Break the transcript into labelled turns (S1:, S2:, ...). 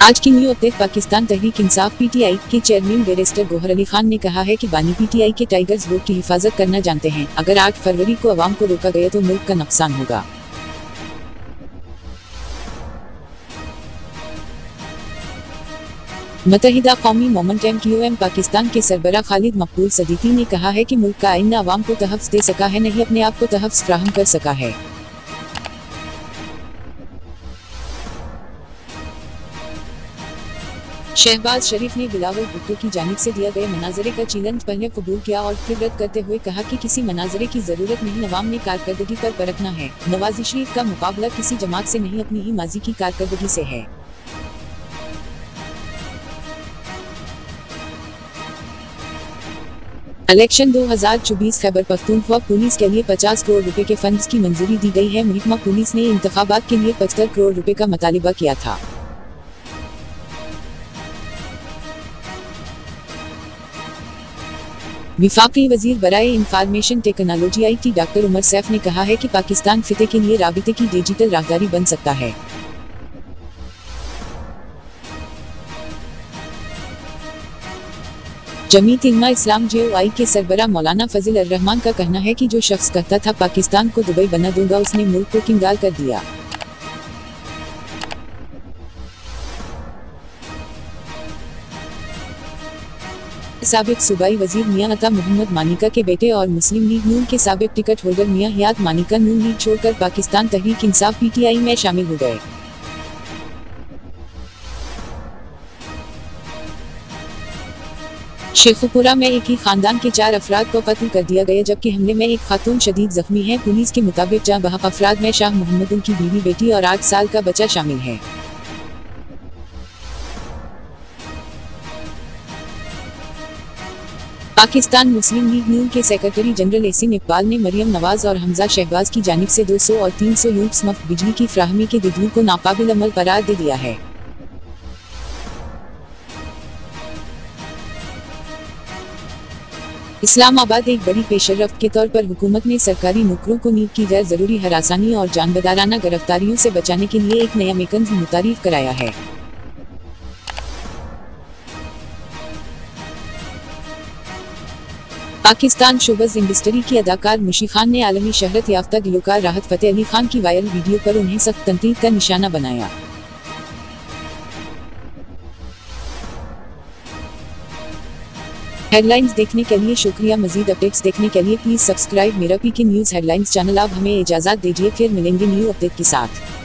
S1: आज की new update. Pakistan Tehreek Insaf PTI के चेयरमैन बैरिस्टर गौहर अली खान ने कहा है कि बानी पीटीआई के टाइगर्स वोट की हिफाजत करना जानते हैं। अगर 8 फरवरी को अवाम को रोका गया तो मुल्क का नुकसान होगा। मुत्तहिदा कौमी मोमेंटम QM पाकिस्तान के सरबराह खालिद मकबूल सदीकी ने कहा है कि मुल्क का आईना अवाम को तहफ़्फ़ुज़ दे सका है, नहीं अपने आप को तहफ़्फ़ुज़ फ्राहम कर सका है। शहबाज शरीफ ने बिलावल भुट्टो की जानिब से दिया गए मनाजरे का चैलेंज पहले कबूल किया और फिर रद्द करते हुए कहा कि किसी मनाजरे की जरूरत नहीं, अवाम ने कारकर्दगी पर परखना है। नवाज शरीफ का मुकाबला किसी जमात से नहीं, अपनी ही माजी की कारकर्दगी से है। इलेक्शन 2024 खैबर पख्तूनख्वा पुलिस के लिए 50 करोड़ रुपए के फंड्स की मंजूरी दी गई है। महकमा पुलिस ने इंतखाबात के लिए 75 करोड़ रुपए का मुतालिबा किया था। विफाकी वजीर बराए information technology IT doctor Umar Saif ने कहा है कि पाकिस्तान खिते के लिए राबिते की डिजिटल राहदारी बन सकता है। जमीयत उलमा इस्लाम JOI के सरबराह मौलाना फजल अर-रहमान का कहना है कि जो शख्स कहता था पाकिस्तान को दुबई बना दूंगा, उसने मुल्क को कंगाल कर दिया। साबिक सूबाई वजीर मियां अता मोहम्मद मानिका के बेटे और मुस्लिम लीग नून के साबिक टिकट होल्डर मियां हयात मानिका नून लीग छोड़कर पाकिस्तान तहरीक इंसाफ PTI में शामिल हो गए। शेखुपुरा में एक ही खानदान के 4 अफराद को कत्ल कर दिया गया, जबकि हमले में एक खातून शदीद जख्मी है। पुलिस के मुताबिक जहां बहक अफराद में शाह मोहम्मद, उनकी बीवी, बेटी और 8 साल का बच्चा शामिल है। पाकिस्तान मुस्लिम लीग नून के सेक्रेटरी जनरल एहसन इकबाल ने मरियम नवाज और हमजा शहबाज की जानिब से 200 और 300 यूनिट्स मुफ्त बिजली की फ्राहमी के दिदुओं को नाकाबिल अमल करार दे दिया है। इस्लामाबाद एक बड़ी पेशरफ्त के तौर पर हुकूमत ने सरकारी नौकरों को नींद की गैर जरूरी हरासानी और जानबदाराना गिरफ्तारियों से बचाने के लिए एक नया मेकैनिज्म मुतारिफ कराया है। पाकिस्तान शोबज़ इंडस्ट्री की अदाकार मुशी खान ने आलमी शहरत याफ्ता गुलकार राहत फ़तेह अली खान की वायरल वीडियो पर उन्हें सख्त तनकीद का निशाना बनाया। हेडलाइंस देखने के लिए शुक्रिया। मजीद अपडेट्स देखने के लिए प्लीज सब्सक्राइब मेरा PK न्यूज़ हेडलाइंस चैनल। अब हमें इजाजत दीजिए, फिर मिलेंगे न्यू अपडेट के साथ।